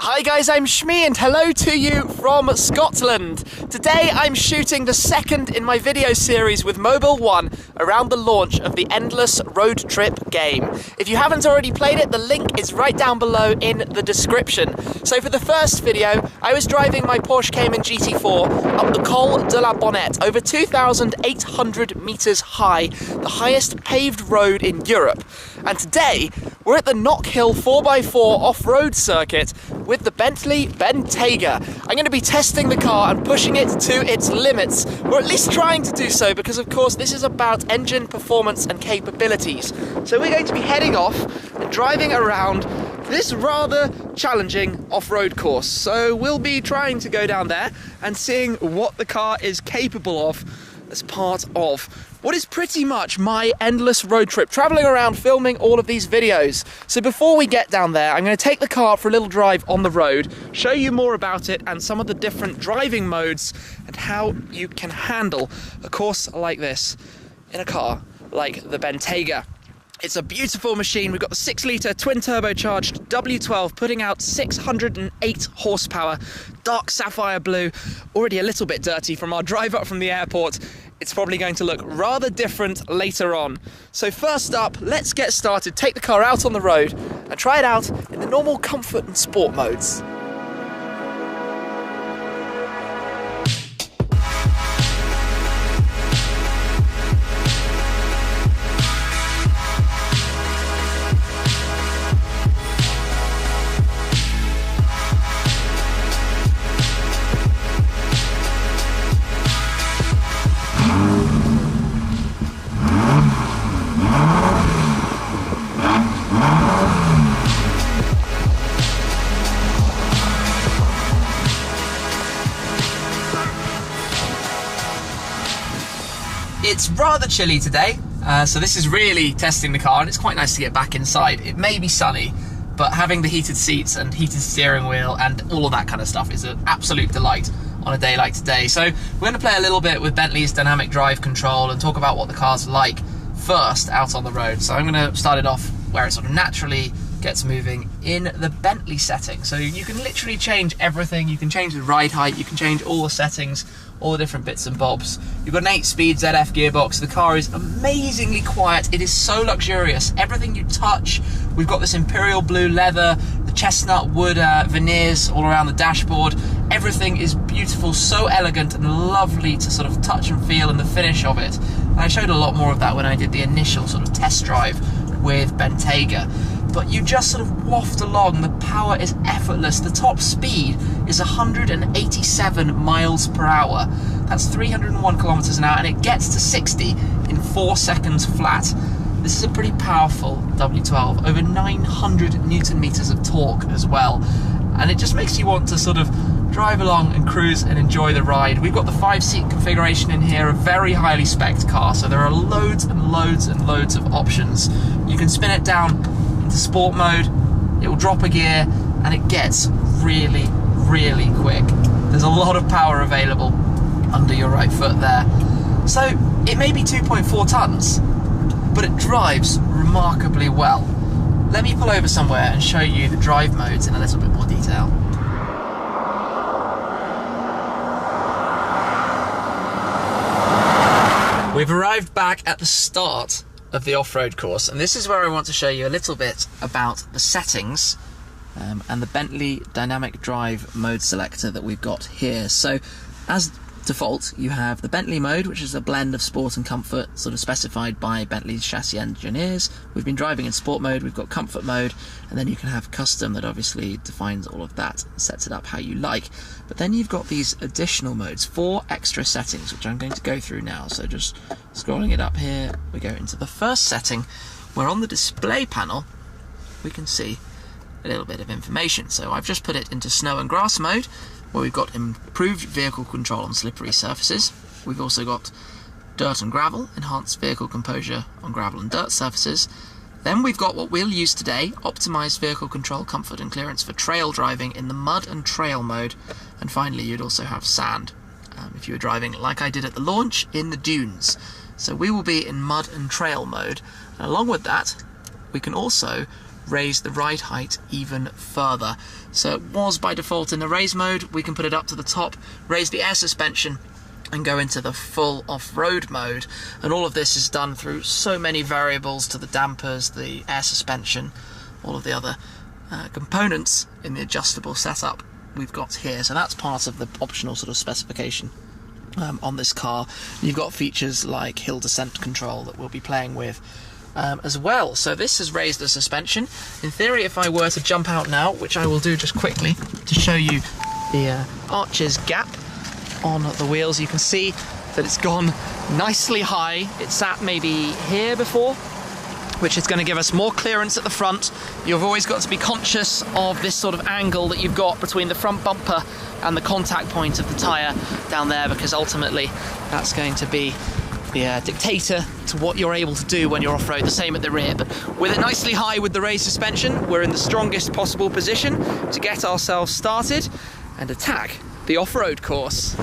Hi guys, I'm Shmi and hello to you from Scotland. Today I'm shooting the second in my video series with Mobile One around the launch of the Endless Road Trip game. If you haven't already played it, the link is right down below in the description. So for the first video, I was driving my Porsche Cayman GT4 up the Col de la Bonnette, over 2,800 meters high, the highest paved road in Europe. And today, we're at the Knock Hill 4x4 off-road circuit with the Bentley Bentayga. I'm going to be testing the car and pushing it to its limits, or at least trying to do so, because of course this is about engine performance and capabilities. So we're going to be heading off and driving around this rather challenging off-road course. So we'll be trying to go down there and seeing what the car is capable of as part of what is pretty much my endless road trip, traveling around filming all of these videos. So before we get down there, I'm going to take the car for a little drive on the road, show you more about it and some of the different driving modes and how you can handle a course like this in a car like the Bentayga. It's a beautiful machine. We've got the 6-litre twin-turbocharged W12 putting out 608 horsepower, dark sapphire blue, already a little bit dirty from our drive up from the airport. It's probably going to look rather different later on. So first up, let's get started, take the car out on the road and try it out in the normal comfort and sport modes. It's rather chilly today, so this is really testing the car, and it's quite nice to get back inside. It may be sunny, but having the heated seats and heated steering wheel and all of that kind of stuff is an absolute delight on a day like today. So we're going to play a little bit with Bentley's dynamic drive control and talk about what the car's like first out on the road. So I'm going to start it off where it sort of naturally gets moving in the Bentley setting. So you can literally change everything. You can change the ride height, you can change all the settings, all the different bits and bobs. You've got an 8-speed ZF gearbox. The car is amazingly quiet. It is so luxurious. Everything you touch, we've got this imperial blue leather, the chestnut wood veneers all around the dashboard. Everything is beautiful, so elegant and lovely to sort of touch and feel, and the finish of it. And I showed a lot more of that when I did the initial sort of test drive with Bentayga. But you just sort of waft along, the power is effortless. The top speed is 187 miles per hour. That's 301 kilometers an hour, and it gets to 60 in 4 seconds flat. This is a pretty powerful W12, over 900 Newton meters of torque as well. And it just makes you want to sort of drive along and cruise and enjoy the ride. We've got the 5-seat configuration in here, a very highly spec'd car, so there are loads and loads and loads of options. You can spin it down into sport mode, it will drop a gear, and it gets really, really quick. There's a lot of power available under your right foot there. So it may be 2.4 tons, but it drives remarkably well. Let me pull over somewhere and show you the drive modes in a little bit more detail. We've arrived back at the start of the off-road course, and this is where I want to show you a little bit about the settings and the Bentley dynamic drive mode selector that we've got here. So as default, you have the Bentley mode, which is a blend of sport and comfort, sort of specified by Bentley's chassis engineers. We've been driving in sport mode, we've got comfort mode, and then you can have custom that obviously defines all of that, sets it up how you like. But then you've got these additional modes, 4 extra settings, which I'm going to go through now. So just scrolling it up here, we go into the first setting, where on the display panel, we can see a little bit of information. So I've just put it into snow and grass mode, where we've got improved vehicle control on slippery surfaces. We've also got dirt and gravel, enhanced vehicle composure on gravel and dirt surfaces. Then we've got what we'll use today, optimised vehicle control, comfort and clearance for trail driving in the mud and trail mode. And finally, you'd also have sand, if you were driving like I did at the launch in the dunes. So we will be in mud and trail mode. And along with that, we can also raise the ride height even further. So it was by default in the raise mode. We can put it up to the top, raise the air suspension, and go into the full off-road mode. And all of this is done through so many variables, to the dampers, the air suspension, all of the other components in the adjustable setup we've got here. So that's part of the optional sort of specification on this car. You've got features like hill descent control that we'll be playing with as well. So this has raised the suspension. In theory, if I were to jump out now, which I will do just quickly to show you the arches gap on the wheels, you can see that it's gone nicely high. It sat maybe here before, which is going to give us more clearance at the front. You've always got to be conscious of this sort of angle that you've got between the front bumper and the contact point of the tyre down there, because ultimately that's going to be the dictator to what you're able to do when you're off-road. The same at the rear, but with it nicely high with the raised suspension, we're in the strongest possible position to get ourselves started and attack the off-road course.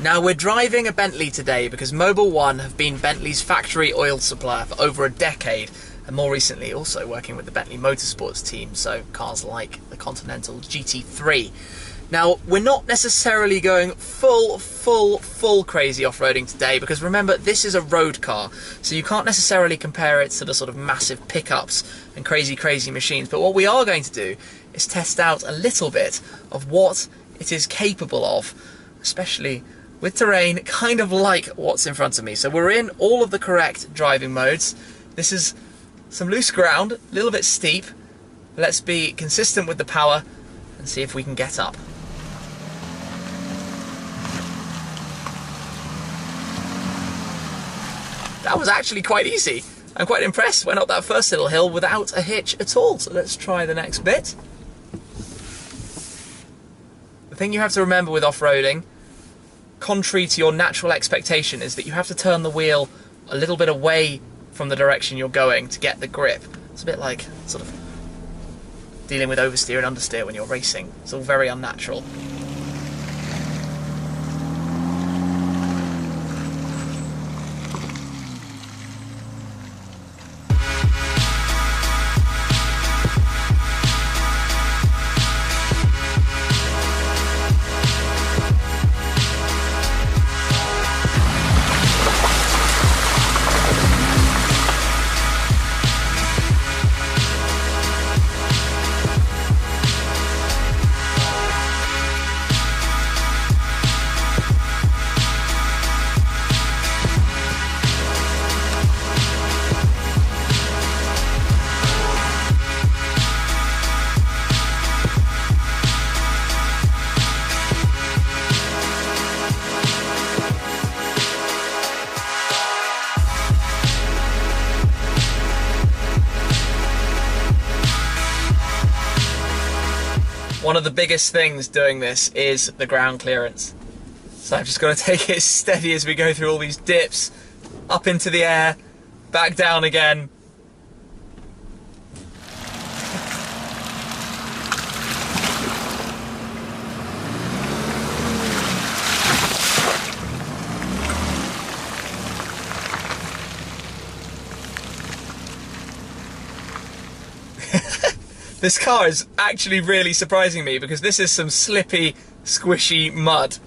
Now, we're driving a Bentley today because Mobil 1 have been Bentley's factory oil supplier for over a decade, and more recently also working with the Bentley Motorsports team, so cars like the Continental GT3. Now, we're not necessarily going full crazy off-roading today, because remember, this is a road car, so you can't necessarily compare it to the sort of massive pickups and crazy machines. But what we are going to do is test out a little bit of what it is capable of, especially with terrain kind of like what's in front of me. So we're in all of the correct driving modes. This is some loose ground, a little bit steep. Let's be consistent with the power and see if we can get up. That was actually quite easy. I'm quite impressed. Went up that first little hill without a hitch at all. So let's try the next bit. The thing you have to remember with off-roading, contrary to your natural expectation, is that you have to turn the wheel a little bit away from the direction you're going to get the grip. It's a bit like sort of dealing with oversteer and understeer when you're racing. It's all very unnatural. One of the biggest things doing this is the ground clearance. So I've just got to take it as steady as we go through all these dips, up into the air, back down again. This car is actually really surprising me, because this is some slippy, squishy mud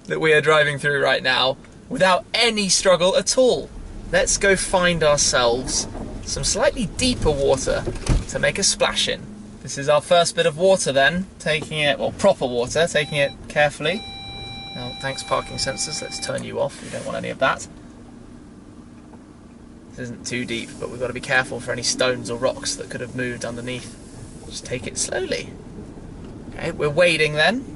that we are driving through right now without any struggle at all. Let's go find ourselves some slightly deeper water to make a splash in. This is our first bit of water then, taking it, well, proper water, taking it carefully. Now, thanks parking sensors, let's turn you off, we don't want any of that. This isn't too deep, but we've got to be careful for any stones or rocks that could have moved underneath. Just take it slowly. Okay, we're wading then.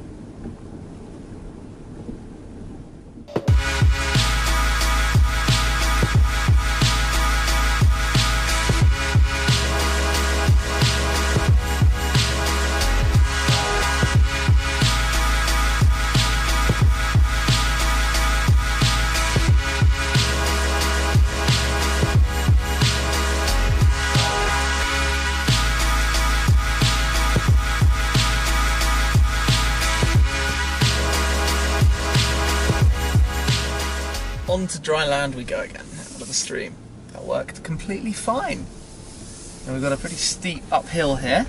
onto dry land we go again, out of the stream. That worked completely fine. And we've got a pretty steep uphill here.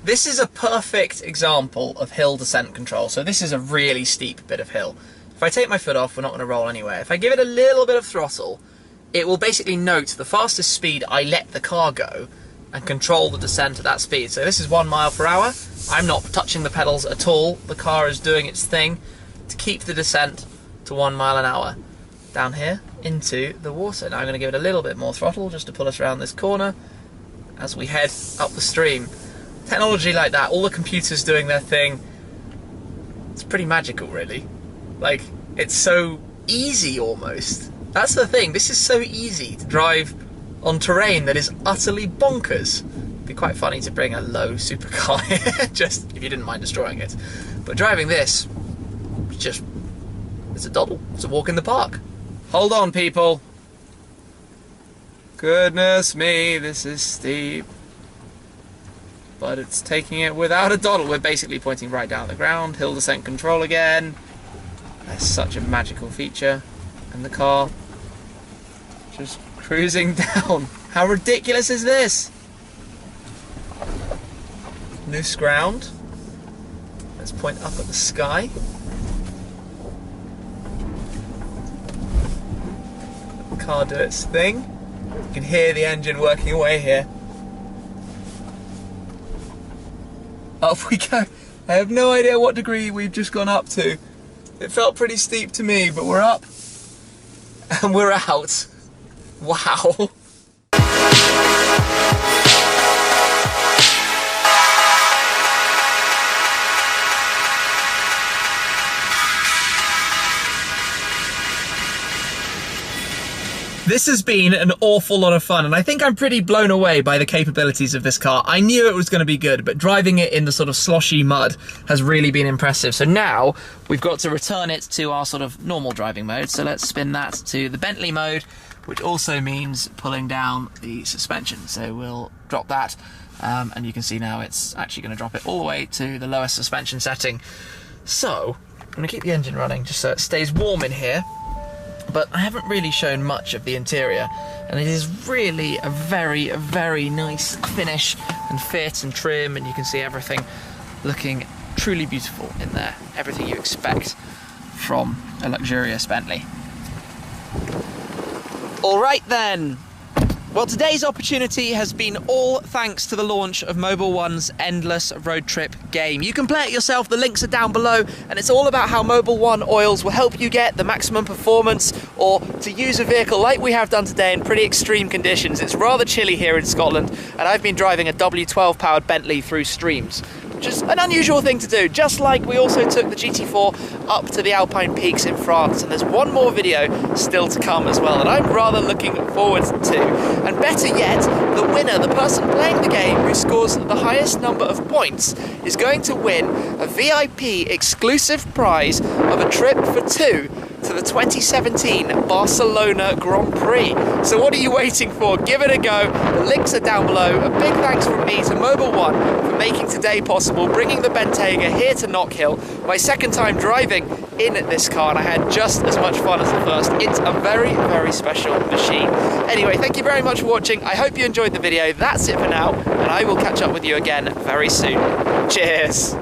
This is a perfect example of hill descent control. So this is a really steep bit of hill. If I take my foot off, we're not going to roll anywhere. If I give it a little bit of throttle, it will basically note the fastest speed I let the car go and control the descent at that speed. So this is 1 mile per hour. I'm not touching the pedals at all. The car is doing its thing to keep the descent to 1 mile an hour down here into the water. Now I'm going to give it a little bit more throttle just to pull us around this corner as we head up the stream. Technology like that, all the computers doing their thing, it's pretty magical really. Like, it's so easy almost. That's the thing, this is so easy to drive on terrain that is utterly bonkers. It'd be quite funny to bring a low supercar here, just if you didn't mind destroying it. But driving this, it's a doddle, it's a walk in the park. Hold on people. Goodness me, this is steep. But it's taking it without a doddle. We're basically pointing right down the ground. Hill descent control again. That's such a magical feature. And the car just cruising down. How ridiculous is this? Loose ground. Let's point up at the sky. Let the car do its thing. You can hear the engine working away here. Up we go. I have no idea what degree we've just gone up to. It felt pretty steep to me, but we're up and we're out. Wow. This has been an awful lot of fun, and I think I'm pretty blown away by the capabilities of this car. I knew it was going to be good, but driving it in the sort of sloshy mud has really been impressive. So now we've got to return it to our sort of normal driving mode. So let's spin that to the Bentley mode, which also means pulling down the suspension. So we'll drop that, and you can see now it's actually going to drop it all the way to the lowest suspension setting. So I'm going to keep the engine running just so it stays warm in here. But I haven't really shown much of the interior, and it is really a very, very nice finish and fit and trim, and you can see everything looking truly beautiful in there. Everything you expect from a luxurious Bentley. All right then. Well, today's opportunity has been all thanks to the launch of Mobil One's Endless Road Trip game. You can play it yourself, the links are down below, and it's all about how Mobil One oils will help you get the maximum performance or to use a vehicle like we have done today in pretty extreme conditions. It's rather chilly here in Scotland, and I've been driving a W12 powered Bentley through streams, which is an unusual thing to do, just like we also took the GT4 up to the Alpine peaks in France, and there's one more video still to come as well that I'm rather looking forward to. And better yet, the winner, the person playing the game who scores the highest number of points, is going to win a VIP exclusive prize of a trip for two to the 2017 Barcelona Grand Prix. So what are you waiting for? Give it a go. The links are down below. A big thanks from me to Mobil One for making today possible, bringing the Bentayga here to Knockhill. My second time driving in this car, and I had just as much fun as the first. It's a very, very special machine. Anyway, thank you very much for watching. I hope you enjoyed the video. That's it for now, and I will catch up with you again very soon. Cheers.